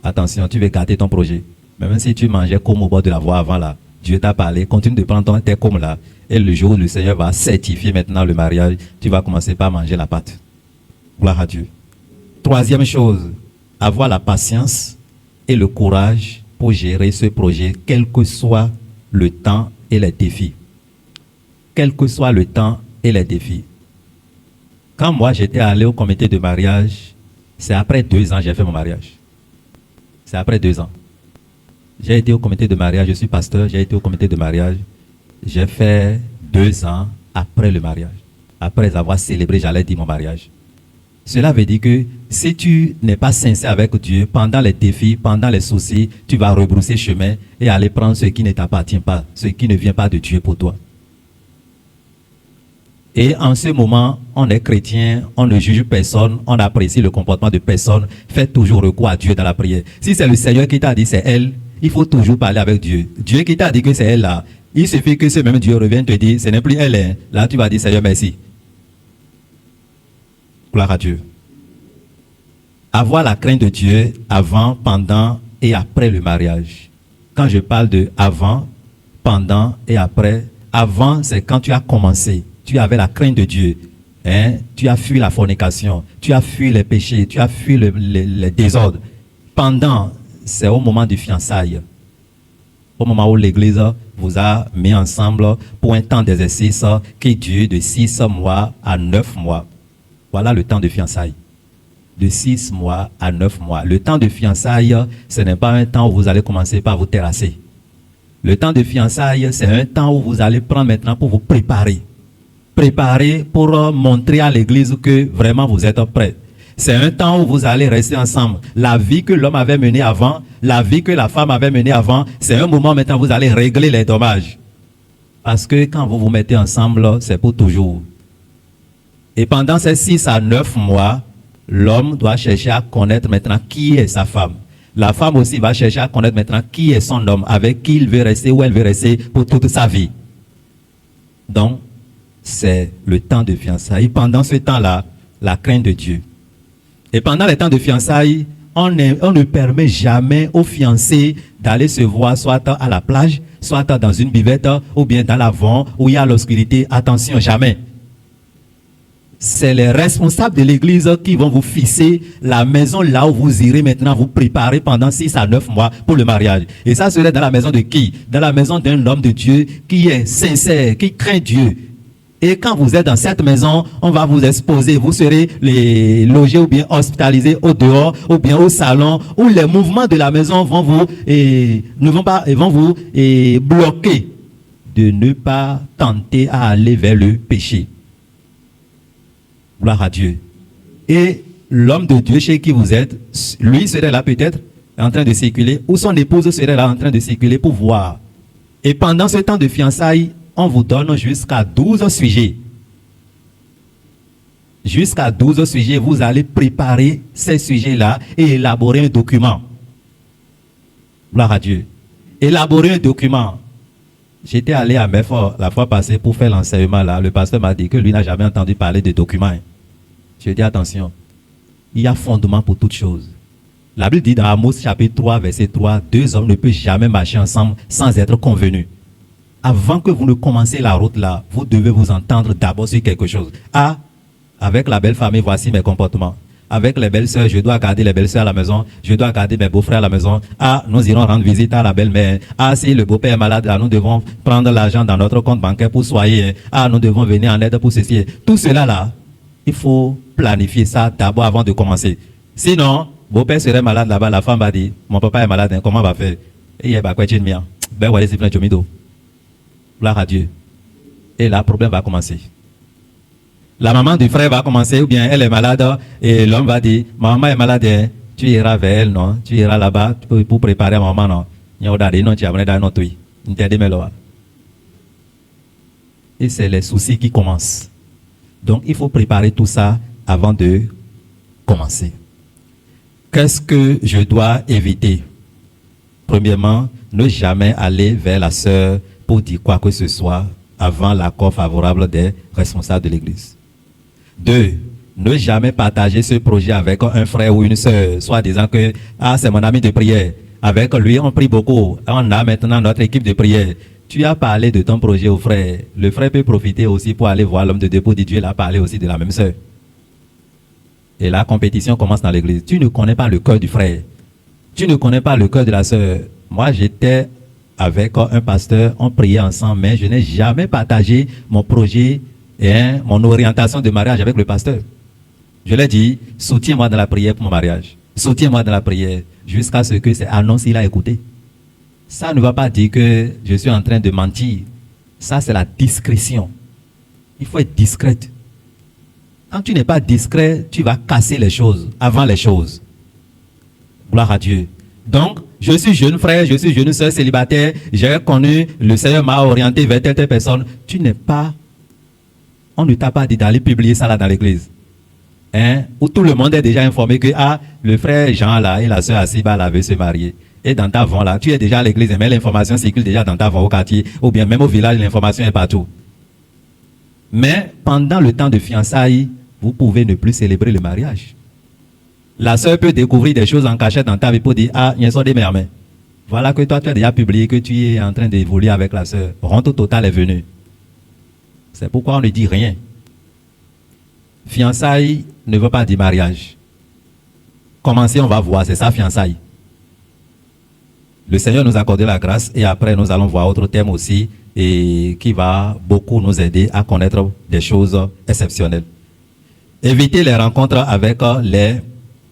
Attention, tu veux gâter ton projet. Même si tu mangeais comme au bord de la voie avant là, Dieu t'a parlé, continue de prendre tes comme là. Et le jour où le Seigneur va certifier maintenant le mariage, tu vas commencer par manger la pâte. Gloire à Dieu. Troisième chose, avoir la patience et le courage pour gérer ce projet, quel que soit le temps et les défis. Quel que soit le temps et les défis. Quand moi j'étais allé au comité de mariage, c'est après 2 ans que j'ai fait mon mariage. C'est après 2 ans. J'ai été au comité de mariage, je suis pasteur, j'ai été au comité de mariage. J'ai fait 2 ans après le mariage. Après avoir célébré, j'allais dire mon mariage. Cela veut dire que si tu n'es pas sincère avec Dieu, pendant les défis, pendant les soucis, tu vas rebrousser chemin et aller prendre ce qui ne t'appartient pas, ce qui ne vient pas de Dieu pour toi. Et en ce moment, on est chrétien, on ne juge personne, on apprécie le comportement de personne, faites toujours recours à Dieu dans la prière. Si c'est le Seigneur qui t'a dit c'est elle, il faut toujours parler avec Dieu. Dieu qui t'a dit que c'est elle là, il suffit que ce même Dieu revienne te dire, ce n'est plus elle, hein. Là tu vas dire Seigneur merci. Gloire à Dieu. Avoir la crainte de Dieu avant, pendant et après le mariage. Quand je parle de avant, pendant et après, avant c'est quand tu as commencé. Tu avais la crainte de Dieu, hein? Tu as fui la fornication, tu as fui les péchés, tu as fui les désordres. Pendant, c'est au moment du fiançailles. Au moment où l'Église vous a mis ensemble pour un temps d'exercice qui dure de 6 mois à 9 mois. Voilà le temps de fiançailles. De 6 mois à 9 mois. Le temps de fiançailles, ce n'est pas un temps où vous allez commencer par vous terrasser. Le temps de fiançailles, c'est un temps où vous allez prendre maintenant pour vous préparer. Préparer pour montrer à l'église que vraiment vous êtes prêts. C'est un temps où vous allez rester ensemble. La vie que l'homme avait menée avant, la vie que la femme avait menée avant, c'est un moment maintenant où vous allez régler les dommages. Parce que quand vous vous mettez ensemble, c'est pour toujours. Et pendant ces 6 à 9 mois, l'homme doit chercher à connaître maintenant qui est sa femme. La femme aussi va chercher à connaître maintenant qui est son homme, avec qui il veut rester, où elle veut rester pour toute sa vie. Donc, c'est le temps de fiançailles. Pendant ce temps-là, la crainte de Dieu. Et pendant les temps de fiançailles, on ne permet jamais aux fiancés d'aller se voir soit à la plage, soit dans une buvette, ou bien dans l'avant, où il y a l'obscurité. Attention, jamais. C'est les responsables de l'église qui vont vous fixer la maison là où vous irez maintenant vous préparer pendant 6 à 9 mois pour le mariage. Et ça serait dans la maison de qui? Dans la maison d'un homme de Dieu qui est sincère, qui craint Dieu. Et quand vous êtes dans cette maison, on va vous exposer. Vous serez logés ou bien hospitalisés au dehors ou bien au salon, où les mouvements de la maison vont vous bloquer de ne pas tenter à aller vers le péché. Gloire à Dieu. Et l'homme de Dieu chez qui vous êtes, lui serait là peut-être en train de circuler, ou son épouse serait là en train de circuler pour voir. Et pendant ce temps de fiançailles, on vous donne jusqu'à 12 sujets. Jusqu'à 12 sujets, vous allez préparer ces sujets-là et élaborer un document. Gloire à Dieu. Élaborer un document. J'étais allé à Medford la fois passée pour faire l'enseignement là. Le pasteur m'a dit que lui n'a jamais entendu parler de documents. Je dis attention, il y a fondement pour toute chose. La Bible dit dans Amos chapitre 3, verset 3, 2 hommes ne peuvent jamais marcher ensemble sans être convenus. Avant que vous ne commenciez la route là, vous devez vous entendre d'abord sur quelque chose. Ah, avec la belle famille, voici mes comportements. Avec les belles-sœurs, je dois garder les belles-sœurs à la maison. Je dois garder mes beaux-frères à la maison. Ah, nous irons rendre visite à la belle-mère. Ah, si le beau-père est malade, là, nous devons prendre l'argent dans notre compte bancaire pour soigner. Ah, nous devons venir en aide pour ceci. Tout cela là, il faut planifier ça d'abord avant de commencer. Sinon, beau-père serait malade là-bas, la femme va dire, mon papa est malade, hein, comment on va faire? Et il y a quoi de mien? Ben, voilà, c'est plein de chomido. Gloire à Dieu. Et là, le problème va commencer. La maman du frère va commencer, ou bien elle est malade, et l'homme va dire, maman est malade, hein, tu iras vers elle, non? Tu iras là-bas pour préparer maman, non? Et c'est les soucis qui commencent. Donc, il faut préparer tout ça avant de commencer. Qu'est-ce que je dois éviter? Premièrement, ne jamais aller vers la sœur pour dire quoi que ce soit avant l'accord favorable des responsables de l'église. 2. Ne jamais partager ce projet avec un frère ou une sœur, soit disant que c'est mon ami de prière. Avec lui, on prie beaucoup. On a maintenant notre équipe de prière. Tu as parlé de ton projet au frère. Le frère peut profiter aussi pour aller voir l'homme de Dieu pour dire Dieu a parlé aussi de la même sœur. Et la compétition commence dans l'église. Tu ne connais pas le cœur du frère. Tu ne connais pas le cœur de la sœur. Moi, j'étais avec un pasteur, on priait ensemble, mais je n'ai jamais partagé mon projet et mon orientation de mariage avec le pasteur. Je lui ai dit, soutiens-moi dans la prière pour mon mariage. Soutiens-moi dans la prière jusqu'à ce que cette annonce il a écouté. Ça ne va pas dire que je suis en train de mentir. Ça, c'est la discrétion. Il faut être discrète. Quand tu n'es pas discret, tu vas casser les choses avant les choses. Gloire à Dieu. Donc, je suis jeune frère, je suis jeune soeur célibataire, j'ai connu, le Seigneur m'a orienté vers telle personne. Tu n'es pas, on ne t'a pas dit d'aller publier ça là dans l'église. Hein? Où tout le monde est déjà informé que le frère Jean là et la soeur Asiba là veut se marier. Et dans ta vent là, tu es déjà à l'église, mais l'information circule déjà dans ta vent au quartier, ou bien même au village, l'information est partout. Mais pendant le temps de fiançailles, vous pouvez ne plus célébrer le mariage. La sœur peut découvrir des choses en cachette dans ta vie pour dire, il y a des mères. Voilà que toi, tu as déjà publié que tu es en train d'évoluer avec la sœur. Honte totale est venue. C'est pourquoi on ne dit rien. Fiançailles ne veut pas dire mariage. Commencez, on va voir, c'est ça fiançailles. Le Seigneur nous a accordé la grâce et après nous allons voir autre thème aussi et qui va beaucoup nous aider à connaître des choses exceptionnelles. Évitez les rencontres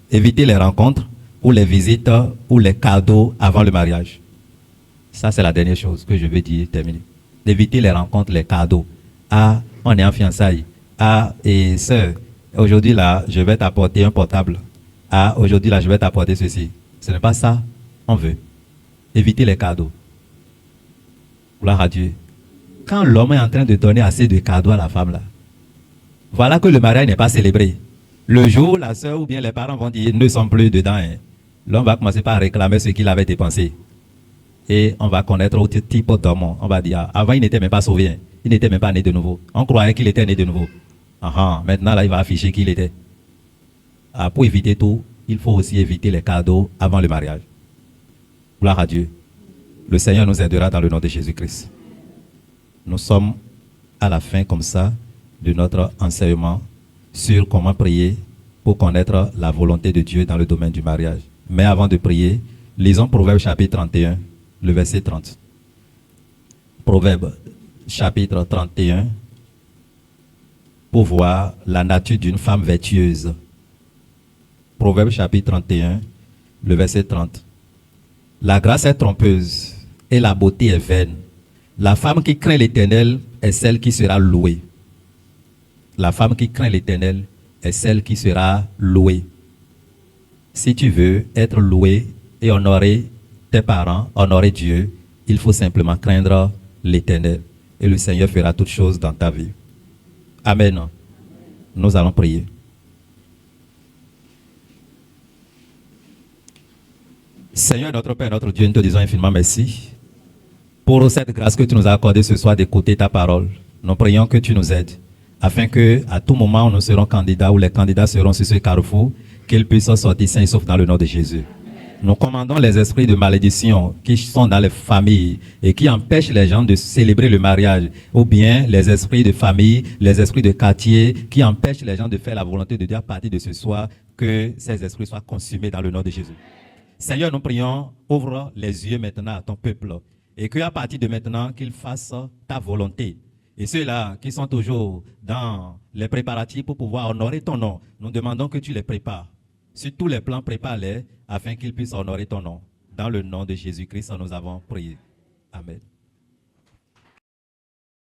éviter les rencontres ou les visites ou les cadeaux avant le mariage. Ça, c'est la dernière chose que je veux dire, terminer. Éviter les rencontres, les cadeaux. On est en fiançailles. Et sœur, Aujourd'hui là, je vais t'apporter un portable. Ah, aujourd'hui là, je vais t'apporter ceci. Ce n'est pas ça on veut. Éviter les cadeaux. Gloire à Dieu. Quand l'homme est en train de donner assez de cadeaux à la femme là, voilà que le mariage n'est pas célébré. Le jour où la soeur ou bien les parents vont dire ne sont plus dedans, hein, l'homme va commencer par réclamer ce qu'il avait dépensé. Et on va connaître autre type d'homme. On va dire, avant il n'était même pas sauvé, hein. Il n'était même pas né de nouveau. On croyait qu'il était né de nouveau. Maintenant là il va afficher qu'il était. Pour éviter tout, il faut aussi éviter les cadeaux avant le mariage. Gloire à Dieu. Le Seigneur nous aidera dans le nom de Jésus-Christ. Nous sommes à la fin comme ça de notre enseignement sur comment prier pour connaître la volonté de Dieu dans le domaine du mariage. Mais avant de prier, lisons Proverbe chapitre 31, le verset 30. Proverbe chapitre 31, pour voir la nature d'une femme vertueuse. Proverbe chapitre 31, le verset 30. La grâce est trompeuse et la beauté est vaine. La femme qui craint l'Éternel est celle qui sera louée. La femme qui craint l'Éternel est celle qui sera louée. Si tu veux être loué et honorer tes parents, honorer Dieu, il faut simplement craindre l'Éternel. Et le Seigneur fera toutes choses dans ta vie. Amen. Nous allons prier. Seigneur, notre Père, notre Dieu, nous te disons infiniment merci pour cette grâce que tu nous as accordée ce soir d'écouter ta parole. Nous prions que tu nous aides, afin que à tout moment où nous serons candidats ou les candidats seront sur ce carrefour, qu'ils puissent sortir sains et saufs dans le nom de Jésus. Nous commandons les esprits de malédiction qui sont dans les familles et qui empêchent les gens de célébrer le mariage, ou bien les esprits de famille, les esprits de quartier qui empêchent les gens de faire la volonté de Dieu à partir de ce soir, que ces esprits soient consumés dans le nom de Jésus. Seigneur, nous prions, ouvre les yeux maintenant à ton peuple et qu'à partir de maintenant, qu'ils fassent ta volonté. Et ceux-là qui sont toujours dans les préparatifs pour pouvoir honorer ton nom, nous demandons que tu les prépares. Sur tous les plans, prépare-les afin qu'ils puissent honorer ton nom. Dans le nom de Jésus-Christ, nous avons prié. Amen.